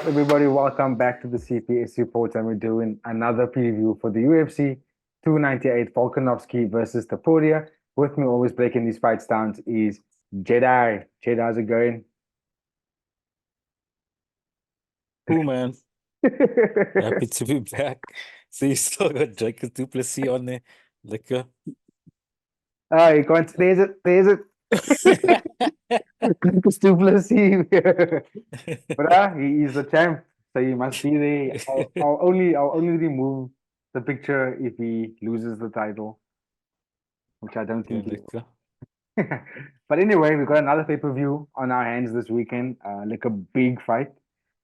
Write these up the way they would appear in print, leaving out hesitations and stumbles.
up, everybody? Welcome back to the CPS Report, and we're doing another preview for the UFC 298 Volkanovski versus Topuria. With me, always breaking these fights down, is Jedi. Jedi, how's it going? Cool, man. Happy to be back. So you still got Jacob Duplessis on there. Liquor. Oh, you can't. There's it. There's it. Duplessis. But he is the champ, so he must be there. I'll only remove the picture if he loses the title, which I don't think he will. Liquor. But anyway, we've got another pay-per-view on our hands this weekend. Like a big fight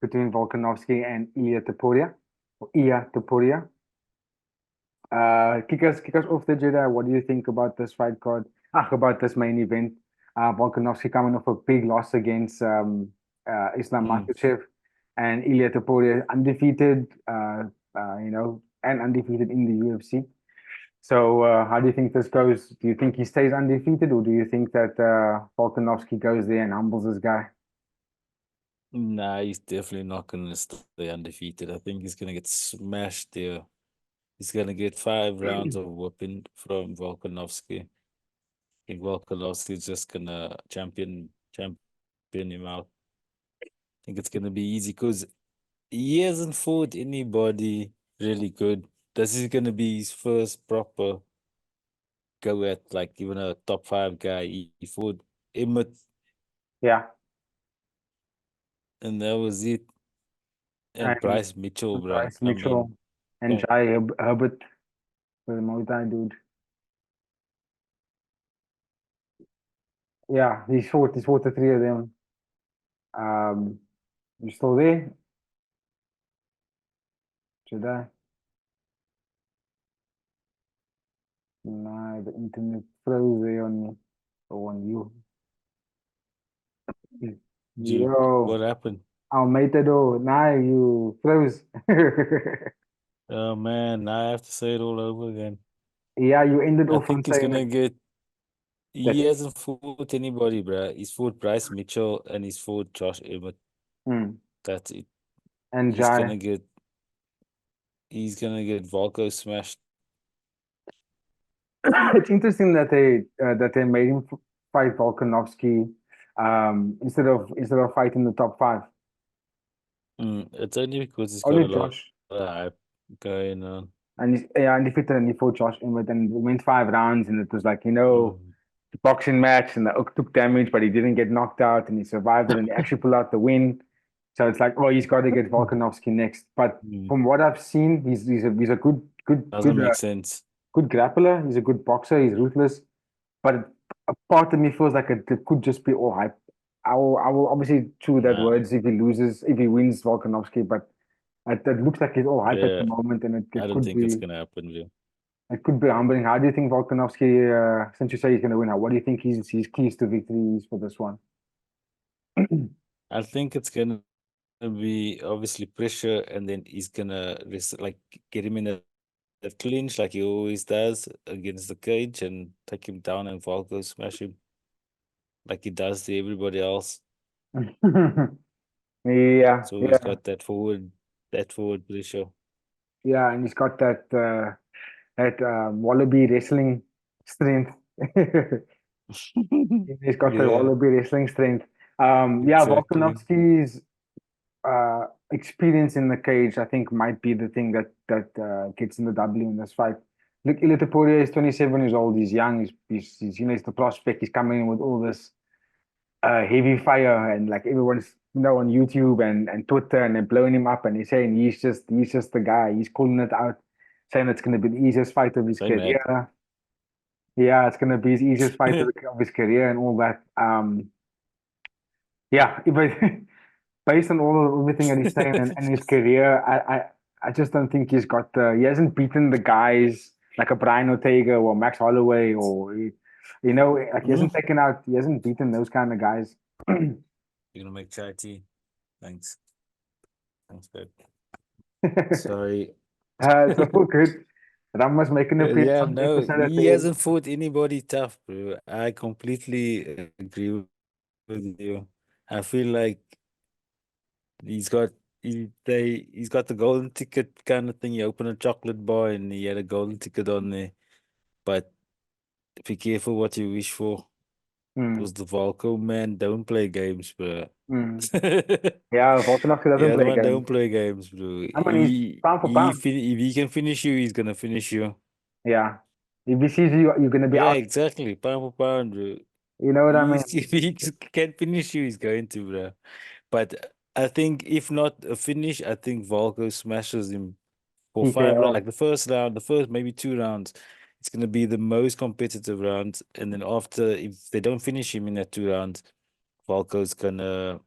between Volkanovski and Ilia Topuria. Or Ilia Topuria. Kick us off the Jedi. What do you think about this fight card? About this main event. Volkanovski coming off a big loss against Islam Makhachev, and Ilia Topuria undefeated, and undefeated in the UFC. So how do you think this goes? Do you think he stays undefeated, or do you think that Volkanovski goes there and humbles this guy? Nah, he's definitely not going to stay undefeated. I think he's going to get smashed there. He's going to get 5 rounds of whooping from Volkanovski. I think Volkanovski is just going to champion him out. I think it's going to be easy because he hasn't fought anybody really good. This is going to be his first proper go at, like, even a top 5 guy. He fought Emmett, Yeah, and that was it. And and Bryce Mitchell, bro. Bryce Mitchell and don't- Jai Herbert, the Muay Thai dude. Yeah, he's fought the three of them. You still there? Jedi? Nah, the internet froze there on me. Or on you. dude, Yo, what happened? Almeida, nah, you froze. Oh man, I have to say it all over again. Yeah, you ended I off on think he's saying gonna get. that. He hasn't fought anybody, bro. He's fought Bryce Mitchell and he's fought Josh Emmett. That's it. And He's Jai. gonna get. He's gonna get Volko smashed. It's interesting that they made him fight Volkanovski instead of fighting the top 5. It's only because he's got Only a lot Josh. of hype going on. And he's undefeated, and he fought Josh Emmett, and it went 5 rounds, and it was like, Mm, the boxing match, and the Ook took damage, but he didn't get knocked out, and he survived it, and he actually pulled out the win. So it's like, oh, he's got to get Volkanovski next. But mm. from what I've seen, he's a good Doesn't make sense. good grappler. He's a good boxer. He's ruthless. But a part of me feels like it could just be all hype. I will obviously chew that Nah, words if he wins Volkanovski, but it looks like he's all hype at yeah, the moment, and I don't think it's gonna happen, bro. it could be humbling. How do you think Volkanovski, since you say he's going to win, what do you think his keys to victory is for this one? I think it's gonna be obviously pressure, and then he's gonna get him in a clinch like he always does against the cage and take him down and Volko smash him like he does to everybody else. Yeah, So he's got that forward pressure. yeah, and he's got that wallaby wrestling strength. He's got that Yeah, wallaby wrestling strength. exactly. Volkanovski's experience in the cage, I think, might be the thing that gets in the W in this fight. Look, Ilia Topuria is 27 years old. He's young. He's he's the prospect. He's coming in with all this heavy fire, and like everyone's on YouTube and Twitter, and they're blowing him up, and he's saying he's just the guy. He's calling it out, saying it's going to be the easiest fight of his Say mad. career. Yeah, it's going to be his easiest fight of his career and all that. Yeah, but based on everything that he's saying and his career, I just don't think he hasn't beaten the guys like a Brian Ortega or Max Holloway, or like he hasn't beaten those kind of guys. You're gonna make chai tea. Thanks, babe. Sorry. It's all good. Rama's making a Yeah, on no, episode at he the end. hasn't fought anybody tough, bro. I completely agree with you. I feel like he's got he's got the golden ticket kind of thing. You open a chocolate bar and he had a golden ticket on there. But be careful what you wish for. Because the Volko man don't play games, bro. Yeah, Volkanovski doesn't Yeah, the play man games. don't play games, bro. I mean, he's pound for pound. If he can finish you, he's gonna finish you. Yeah. If he sees you, you're going to be Yeah, out. exactly. Pound for pound, bro. You know what I mean? If he can't finish you, he's going to, bro. But I think if not a finish, I think Volko smashes him for 5 rounds. TKO. Like the first round, the first maybe 2 rounds, it's gonna be the most competitive round. And then after, if they don't finish him in that 2 rounds, Volko's gonna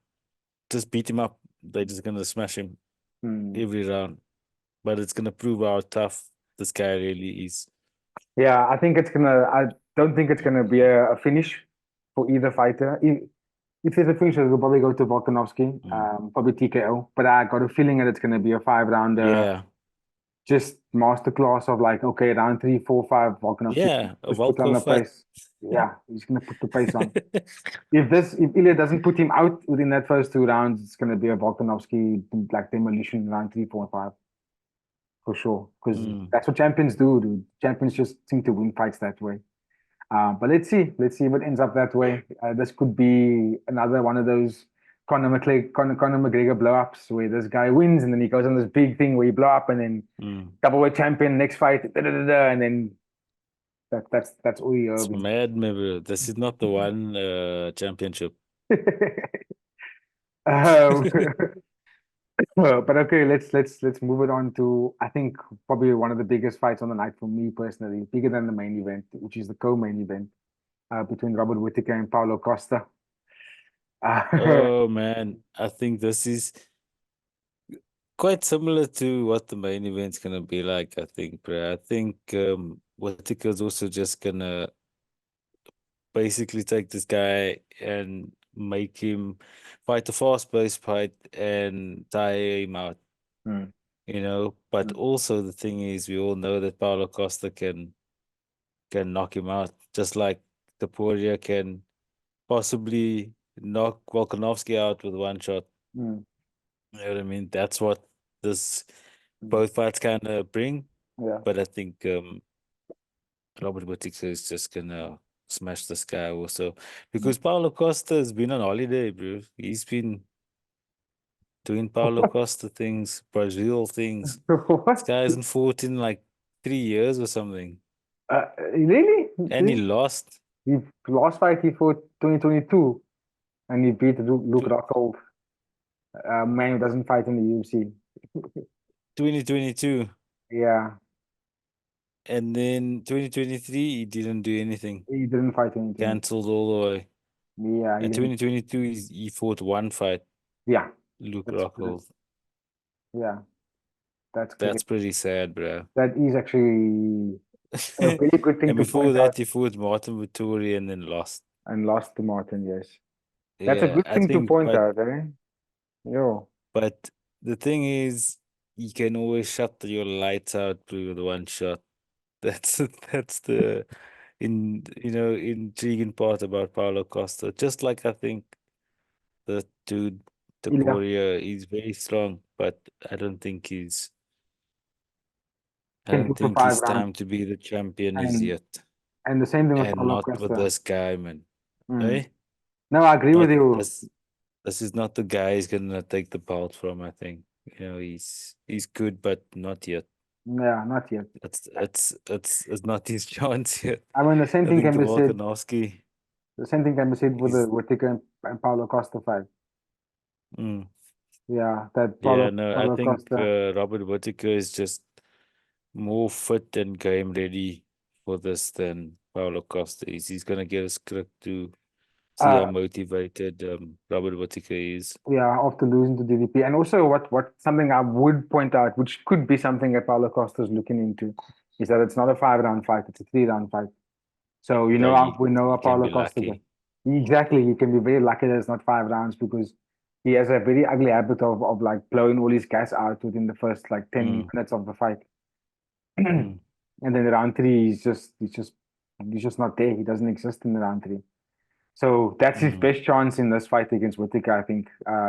just beat him up. They're just gonna smash him every round. But it's gonna prove how tough this guy really is. Yeah, I don't think it's gonna be a finish for either fighter. If there's a finish, it'll probably go to Volkanovski, probably TKO. But I got a feeling that it's gonna be a 5-rounder, Yeah, just masterclass of like, okay, round 3, 4, 5, Volkanovski yeah, a just put on Volko the fight. pace. Yeah, he's gonna put the pace on. If Ilya doesn't put him out within that first 2 rounds, it's gonna be a Volkanovski like demolition round 3, 4, and 5. For sure, because that's what champions do, dude. Champions just seem to win fights that way. But let's see what ends up that way. This could be another one of those Conor McGregor blow-ups where this guy wins and then he goes on this big thing where he blow up and then double-weight champion next fight, and then that's all you It's owe. mad, maybe. This is not the one championship. um, but okay, let's move it on to I think probably one of the biggest fights on the night for me personally, bigger than the main event, which is the co-main event between Robert Whittaker and Paulo Costa. Oh man, I think this is quite similar to what the main event's gonna be like, I think, bro. I think Whittaker's also just gonna basically take this guy and make him fight a fast-paced fight and tire him out, Mm, you know. But mm, also the thing is, we all know that Paulo Costa can knock him out, just like Topuria can possibly knock Volkanovski out with one shot. mm, You know what I mean? That's what this mm. both fights kind of bring. Yeah. But I think Robert Whittaker is just gonna smash this guy also because Paulo Costa has been on holiday, bro. He's been doing Paulo Costa things, Brazil things. This What? guy hasn't fought in like 3 years or something, Really? and he lost He last fight he fought 2022 and he beat Luke to Rockhold, a man who doesn't fight in the UFC. 2022, Yeah, and then 2023 he didn't do anything, he didn't fight 2020. cancelled all the way. Yeah, he And didn't. 2022 he fought one fight, Yeah, Luke that's correct. Rockhold. Yeah, that's That's correct. pretty sad, bro. That is actually a very good thing And to before point out that, he fought Martin Vittori and then lost. and lost to Martin. Yes, that's a Yeah, good I thing to think, point out, eh? Yo, but the thing is, you can always shut your lights out with one shot. That's the intriguing part about Paulo Costa. Just like I think the dude Ilya, Topuria is very strong, but I can don't go for think five his rounds, time to be the champion is and yet. the same thing with And Paulo not with Costa. this guy, man. Mm. Eh? No, I agree with Not you. this is not the guy he's gonna take the belt from, I think. He's good, but not yet. Yeah, not yet. It's not his chance yet. I mean, I think the Volkanovski the same thing can be said with the is Whittaker and Paulo Costa fight. mm, Yeah, that yeah, no, I Paulo think Costa. Robert Whittaker is just more fit and game ready for this than Paulo Costa is. He's gonna get a script to see how Uh, motivated Robert Whittaker is. yeah, after losing to DDP, and also what something I would point out, which could be something that Paulo Costa is looking into, is that it's not a 5-round fight; it's a 3-round fight. So you Yeah, know how we know how you can Paulo be Costa is. lucky. Exactly, you can be very lucky that it's not 5 rounds because he has a very ugly habit of like blowing all his gas out within the first like 10 minutes of the fight. Mm. And then round 3, he's just not there. He doesn't exist in the round 3. So that's his Mm, best chance in this fight against Whittaker, I think.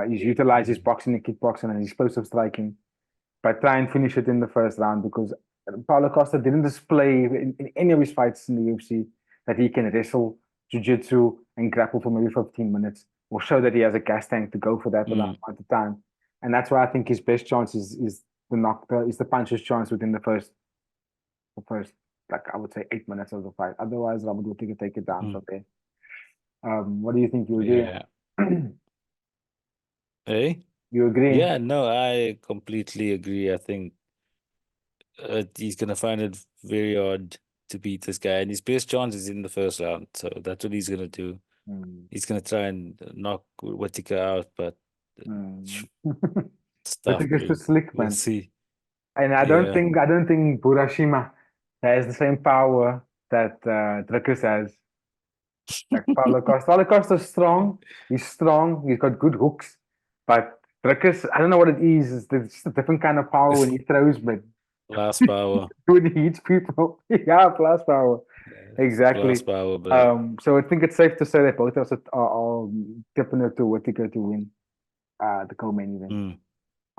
He's utilized his boxing and kickboxing and his explosive striking, but try and finish it in the first round because Paulo Costa didn't display in any of his fights in the UFC that he can wrestle, jiu-jitsu, and grapple for maybe 15 minutes or show that he has a gas tank to go for that mm, amount of time. And that's why I think his best chance is the puncher's chance within the first, like I would say, 8 minutes of the fight. Otherwise, Robert will take it down mm. from there. What do you think? You agree? Yeah. Hey? You agree? Yeah, no, I completely agree. I think he's gonna find it very hard to beat this guy, and his best chance is in the first round. So that's what he's gonna do. Mm, He's gonna try and knock Whittaker out, but mm. it's But tough, it's too bro. slick, We'll man. see. And Yeah. I don't think Burashima has the same power that Dricus has. Like Paulo Costa's strong. He's strong. He's got good hooks. But Dricus, I don't know what it is. It's just a different kind of power when he throws, but Last power. when he hits people, yeah, plus power. Yeah, Exactly. last power, bro. So I think it's safe to say that both of us are tipping it to Whittaker to win the co-main event. Mm.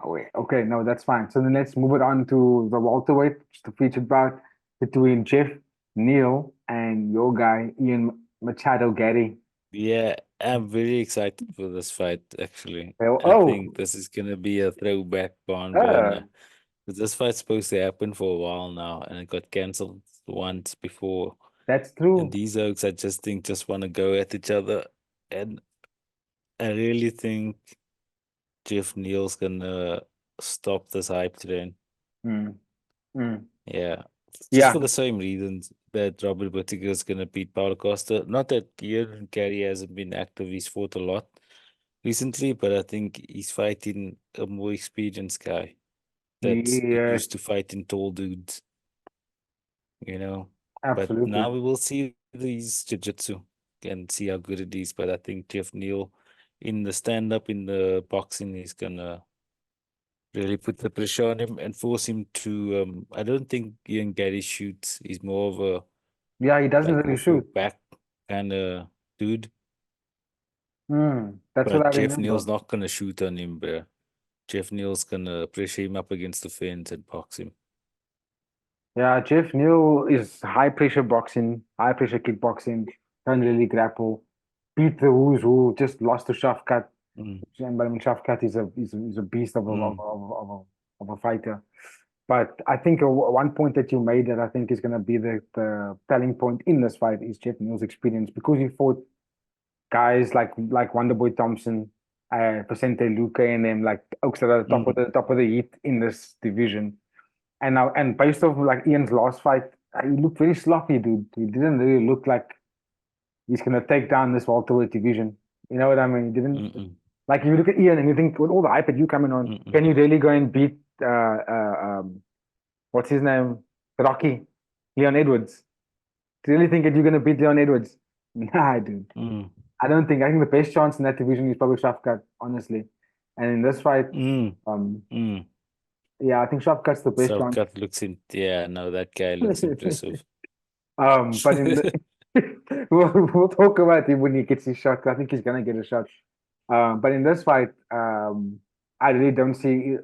Oh, wait. Okay, no, that's fine. So then let's move it on to the welterweight, just a featured bout between Geoff, Neal, and your guy, Ian Machado Garry. Yeah, I'm very excited for this fight, actually. Oh, I think this is gonna be a throwback barn uh, burner. 'Cause this fight's supposed to happen for a while now, and it got cancelled once before. that's And true. these oaks, I just think, just want to go at each other. And I really think Geoff Neal's gonna stop this hype train. Mm, mm. Yeah, just Yeah, for the same reasons that Robert Whittaker is gonna beat Paulo Costa. Not that Garry hasn't been active; he's fought a lot recently, but I think he's fighting a more experienced guy that's yes, used to fighting tall dudes, you know. But absolutely. now we will see these jiu-jitsu and see how good it is. But I think Geoff Neal in the stand-up, in the boxing, is gonna really put the pressure on him and force him to I don't think Ian Garry shoots. He's more of a Yeah, he doesn't like really off your shoot. back kind of dude. That's what I But Geoff remember. Neal's not gonna shoot on him, bro. Geoff Neal's gonna pressure him up against the fence and box him. Yeah, Geoff Neal is high pressure boxing, high pressure kickboxing, don't really grapple. Beat the who's who, just lost to Shafkat. Mm, But I mean, Shafkat is a beast mm, of a fighter. But I think one point that you made that I think is going to be the telling point in this fight is Geoff Neal's experience because he fought guys like Wonderboy Thompson, Vicente Luque, and them like oaks that are mm, top of the heap in this division. And based off like Ian's last fight, he looked very sloppy, dude. He didn't really look like he's gonna take down this welterweight division. You know what I mean? He didn't mm, mm, like if you look at Ian and you think with all the hype that you coming on, mm, can you really go and beat what's his name? Rocky, Leon Edwards. Do you really think that you're gonna beat Leon Edwards? Nah, dude. mm, I don't think. I think the best chance in that division is probably Shafkat, honestly. And in this fight, mm, um, mm. yeah, I think Shafkat's the best chance. Self-cut looks in, yeah, no, that guy looks impressive. But in the we'll talk about him when he gets his shot. I think he's gonna get a shot. But in this fight, I really don't see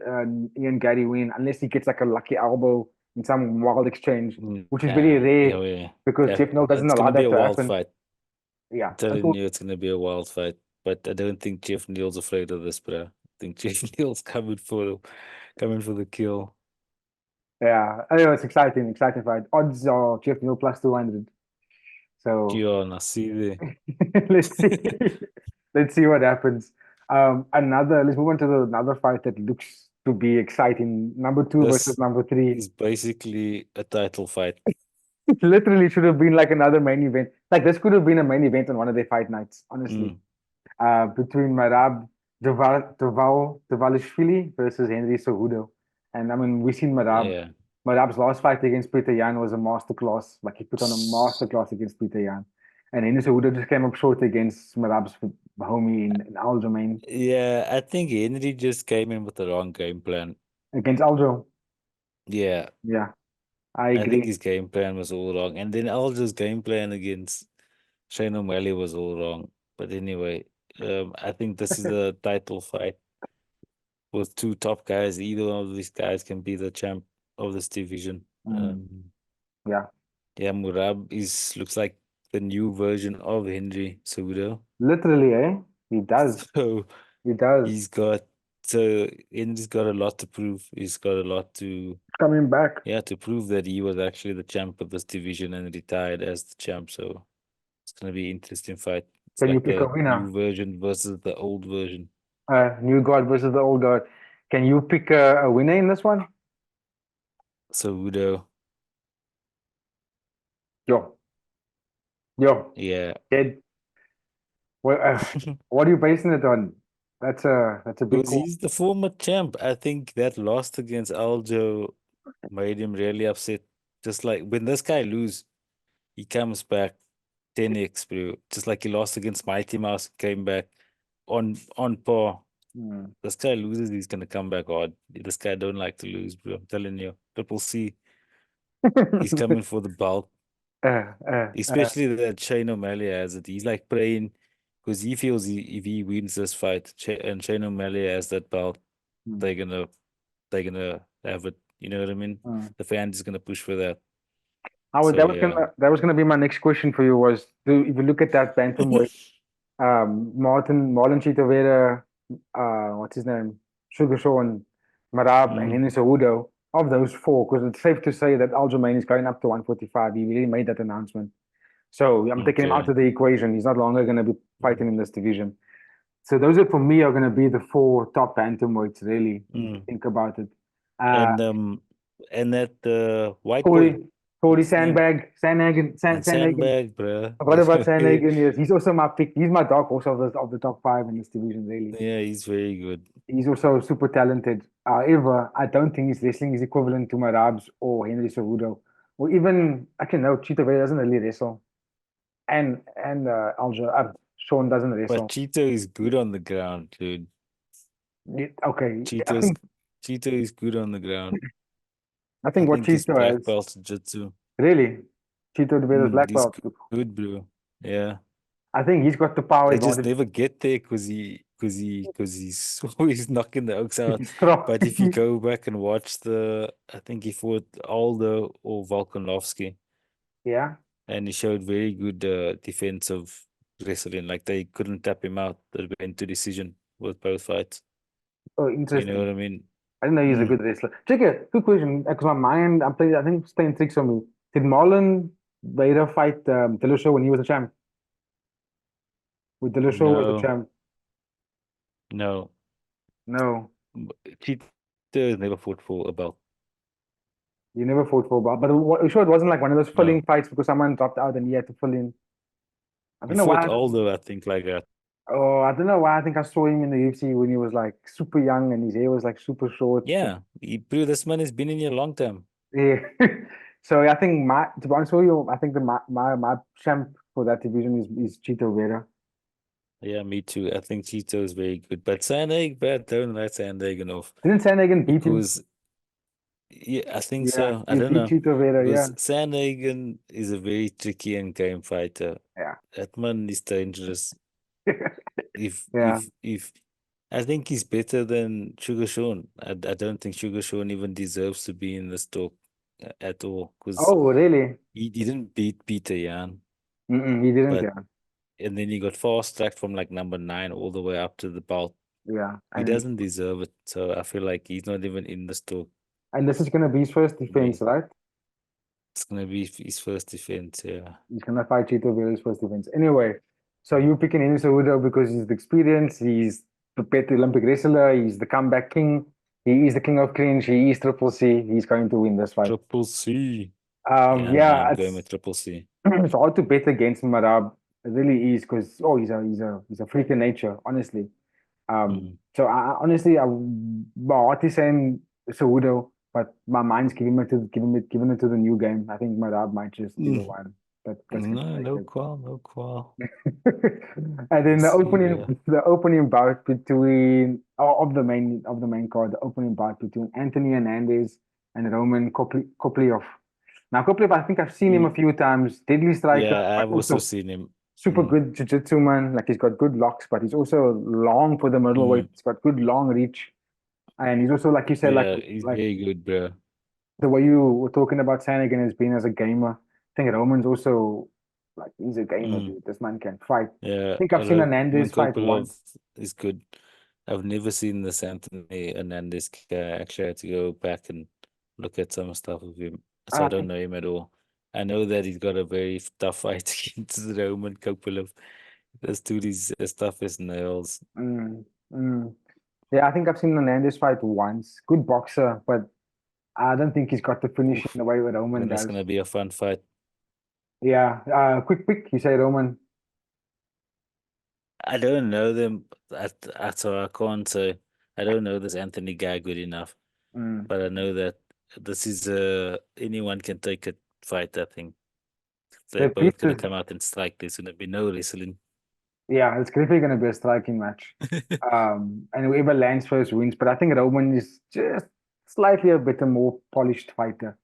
Ian Garry win unless he gets like a lucky elbow in some wild exchange, which is very Yeah, rare yeah, yeah. because That Jeff Neal doesn't it's allow gonna be that a to wild happen. fight. Yeah, I'm telling you, it's gonna be a wild fight. But I don't think Geoff Neal's afraid of this, bro. I think Geoff Neal's coming for the kill. yeah. Anyway, it's exciting fight. Odds are Jeff Neal plus 200. So Kion, I see there. let's see. Let's see what happens. Let's move on to another fight that looks to be exciting. Number two versus This number three. is basically a title fight. It literally should have been like another main event. Like this could have been a main event on one of their fight nights, honestly. Mm, Between Merab Dvalishvili versus Henry Cejudo. And I mean, we've seen Merab. yeah. Merab's last fight against Peter Yan was a masterclass. Like he put on a masterclass against Peter Yan. And Henry Cejudo just came up short against Merab's homie in Aljamain Yeah, I think Henry just came in with the wrong game plan. against Aljo. Yeah, Yeah, I I think agree. his game plan was all wrong. And then Aljo's game plan against Shane O'Malley was all wrong. But anyway, I think this is the title fight with two top guys. Either one of these guys can be the champ of this division. Yeah, Yeah, Merab looks like the new version of Henry Cejudo. literally, eh? He does. So He does. he's got Henry's got a lot to prove. He's got a lot to Coming back. to prove that he was actually the champ of this division and retired as the champ. So it's gonna be an interesting fight. It's Can you like pick a the new winner? version versus the old version. New God versus the old God. Can you pick a winner in this one? Cejudo, Yo, yeah. Ed. What, what are you basing it on? That's a big Because call. he's the former champ. I think that loss against Aljo made him really upset. Just like when this guy lose, he comes back 10x, bro. Just like he lost against Mighty Mouse, came back on par. This guy loses, he's gonna come back hard. This guy don't like to lose, bro. I'm telling you. Triple C, he's coming for the belt. Especially that Shane O'Malley has it. He's like praying because he feels if he wins this fight and Shane O'Malley has that belt, they're gonna have it. You know what I mean? The fans is gonna push for that. That was gonna be my next question for you was if you look at that bantamweight, Marlon Chito Vera, what's his name? Sugar Sean, Merab, and Henry Cejudo. Of those four, because it's safe to say that Aljamain is going up to 145. He really made that announcement. So I'm taking him out of the equation. He's no longer going to be fighting in this division. So those are, for me, are going to be the four top bantamweights, really, if you think about it. And that white boy. Cody Sandhagen, bro. What about Sandhagen? Yes, he's also my pick. He's my dark horse of the top five in this division, really. Yeah, he's very good. He's also super talented. However, I don't think his wrestling is equivalent to Merab's or Henry Cejudo. Or even, actually, no, Chito Vera doesn't really wrestle. And Sean doesn't wrestle. But Chito is good on the ground, dude. Okay. Chito is good on the ground. I think what he's Chito black has. belt jiu-jitsu. Really? Chito Vera's black belt. Good, bro. Yeah. I think he's got the power. They just never get there because he's always knocking the oaks out. But if you go back and watch I think he fought Aldo or Volkanovski. Yeah. And he showed very good defensive wrestling. Like they couldn't tap him out. They went to decision with both fights. Oh, interesting. You know what I mean? I didn't know he's a good wrestler. Check it. Good question. Because my mind, I think it's playing tricks on me. Did Marlon Vera fight Dillashaw when he was a champ? With Dillashaw was the champ? No. Chito never fought for a belt. You never fought for a belt, but you sure it wasn't like one of those filling fights because someone dropped out and he had to fill in? I don't know why. Aldo, I think, like that. Oh, I don't know why. I think I saw him in the UFC when he was like super young and his hair was like super short. Yeah, this man has been in here a long time. Yeah. So I think to be honest with you, I think my champ for that division is Chito Vera. Yeah, me too. I think Chito is very good, but Sandhagen, don't let Sandhagen off. Didn't Sandhagen beat him? Yeah, I think so. I don't know. Chito Vera, because Sandhagen is a very tricky and game fighter. Yeah. That man is dangerous. if I think he's better than Sugar Sean. I don't think Sugar Sean even deserves to be in this talk at all. Really? He didn't beat Peter Yan. He didn't, yeah. And then he got fast-tracked from like number 9 all the way up to the belt. Yeah. He doesn't deserve it. So I feel like he's not even in this talk. And this is going to be his first defense, right? It's going to be his first defense, yeah. He's going to fight Chito Vera's first defense. Anyway, so you're picking Henry Cejudo because he's the experience, he's the better Olympic wrestler, he's the comeback king, he is the king of cringe, he is Triple C, he's going to win this fight. Triple C. I'm going with Triple C. It's hard to bet against Merab. It really is because he's a freak in nature, honestly. So honestly, my heart is saying Cejudo, but my mind's giving it to the new game. I think Merab might just be the one. No qual. And then the opening bout between of the main card, the opening bout between Anthony Hernandez and Roman Kopylov. Now Kopylov, I think I've seen him a few times. Deadly striker. Yeah, I've also seen him. super good jiu-jitsu man. Like he's got good locks, but he's also long for the middleweight. He's got good long reach, and he's also like you said, Yeah, he's very good, bro. the way you were talking about Sanigan as being as a gamer. I think Roman's also like he's a gamer, dude. This man can fight. I Yeah, think I've seen Roman Hernandez fight Kopylov once. is good. I've never seen this Anthony Hernandez guy. Actually, I had to go back and look at some stuff of him. So I I don't think know him at all. I know that he's got a very tough fight against Roman Kopylov. This dude is as tough as nails. mm, mm. Yeah, I think I've seen Hernandez fight once. Good boxer, but I don't think he's got the finish in Oof, the way that Roman then it's does. gonna be a fun fight. Yeah, quick, you say Roman. I don't know them so I can't say. I don't know this Anthony guy good enough, Mm. but I know that this is anyone can take a fight. I think they're The both beast gonna is, come out and strike. There's gonna be no wrestling. yeah, it's definitely going to be a striking match. And whoever lands first wins. But I think Roman is just slightly a bit more polished fighter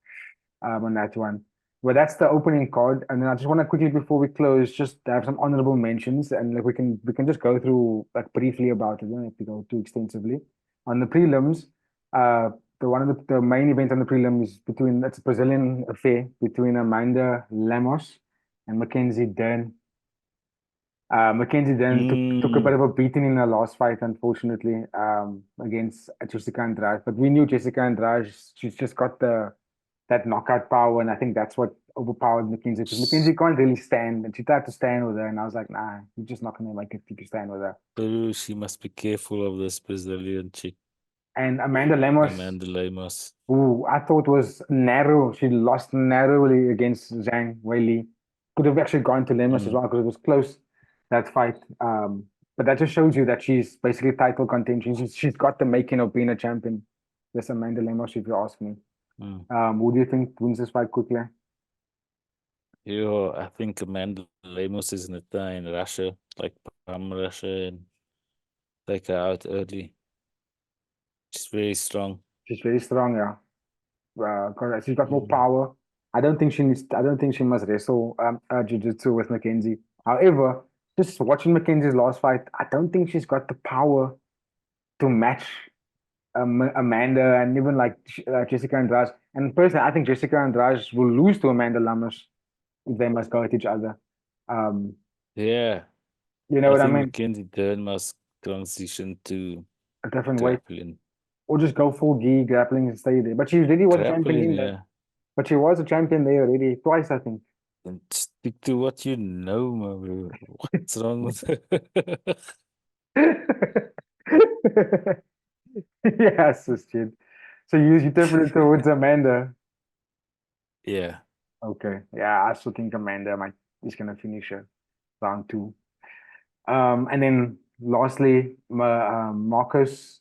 on that one. Well, that's the opening card, and then I just want to quickly before we close, just have some honorable mentions, and like we can just go through like briefly about it. We don't have to go too extensively. On the prelims, uh, the one of the main event on the prelim is between it's a Brazilian affair between Amanda Lemos and Mackenzie Dern. Mackenzie then took a bit Mm, of a beating in her last fight, unfortunately, against Jessica Andrade. But we knew Jessica Andrade, she's just got that knockout power, and I think that's what overpowered Mackenzie because Mackenzie can't really stand, and she tried to stand with her, and I was like, nah, you're just not gonna make it if you stand with her. Peru, she must be careful of this Brazilian chick, And Amanda Lemos, Amanda Lemos. who I thought was narrow, she lost narrowly against Zhang Weili. Could have actually gone to Lemos as Mm, well because it was close that fight. But that just shows you that she's basically title contention. She's got the making of being a champion. This Amanda Lemos, if you ask me. mm. Who do you think wins this fight quickly? Yeah, I think Amanda Lemos is in a in Russia, like Russia, and take her out early. She's very strong. She's very strong, yeah. 'Cause she's got more Mm. power. I don't think she needs. I don't think she must wrestle jiu-jitsu with Mackenzie. However, just watching Mackenzie's last fight, I don't think she's got the power to match Amanda and even like Jessica Andrade. And personally, I think Jessica Andrade will lose to Amanda Lamas if they must go at each other. Um, Yeah, you know I what I think mean? Mackenzie Dern must transition to A different way, grappling. or just go full gi grappling and stay there. But she already was a champion Grappling, in there. yeah. But But she was a champion there already twice, I think. and stick to what you know, my bro. What's wrong with Yes, shit. So you definitely towards Amanda. Yeah. Okay, yeah, I still think Amanda might is gonna finish her round two. And then lastly, Marcus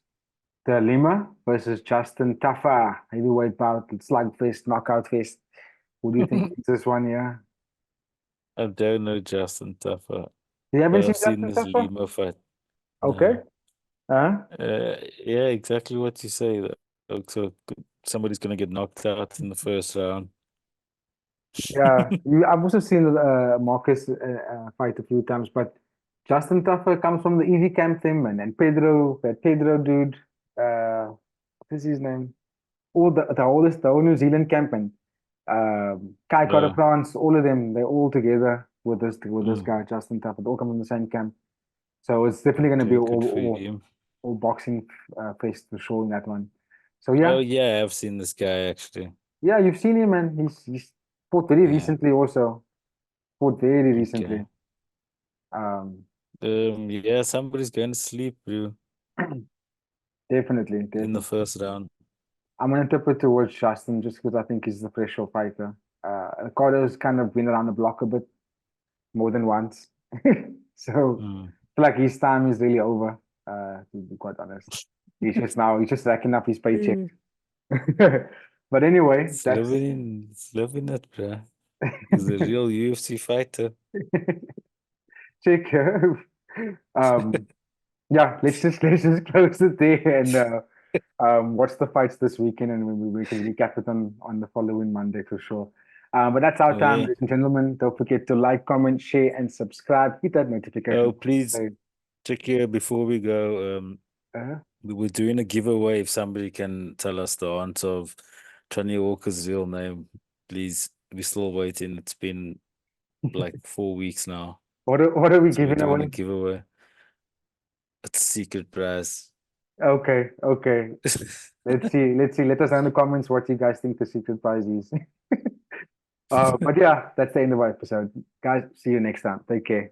the Lima versus Justin Tafa, heavyweight bout, slugfest, knockout fest. Who do you think wins this one? Yeah, I don't know Justin Tafa, you haven't but seen I've seen Justin this Tafa? Lima fight. Okay, No. huh? Yeah, exactly what you say. So somebody's gonna get knocked out in the first round. Yeah, I've also seen Marcus fight a few times, but Justin Tafa comes from the easy camp team, and Pedro, that Pedro dude, what is his name? All the whole New Zealand camp and Kai Kara Yeah. France, all of them, they're all together with this Mm, guy, Justin Tafa. They all come from the same camp, so it's definitely going to be okay, good for him. all boxing fest for sure in that one. So Oh yeah, yeah, I've seen this guy actually. yeah, you've seen him, man. He's fought very Yeah. recently also. Fought very recently. Okay. Um, Yeah, somebody's going to sleep, bro, definitely, in the definitely. first round. I'm gonna tip it towards Justin just because I think he's the fresher fighter. Ricardo's kind of been around the block a bit more than once, so Mm. I feel like his time is really over. To be quite honest, he's just racking up his paycheck. Mm. But anyway, that's It's living it, bro. He's a real UFC fighter. check. Um, yeah, let's just close it there and watch the fights this weekend, and we can recap it on the following Monday for sure. But that's our Oh, time, yeah. ladies and gentlemen. Don't forget to like, comment, share, and subscribe. Hit that notification. Oh, please check here before we go. We're doing a giveaway. If somebody can tell us the answer of Tony Walker's real name, please. We're still waiting. It's been like 4 weeks now. What are we So we're giving doing away? a giveaway. It's a secret prize. Okay. Let's see. Let us know in the comments what you guys think the secret prize is. But yeah, that's the end of our episode. Guys, see you next time. Take care.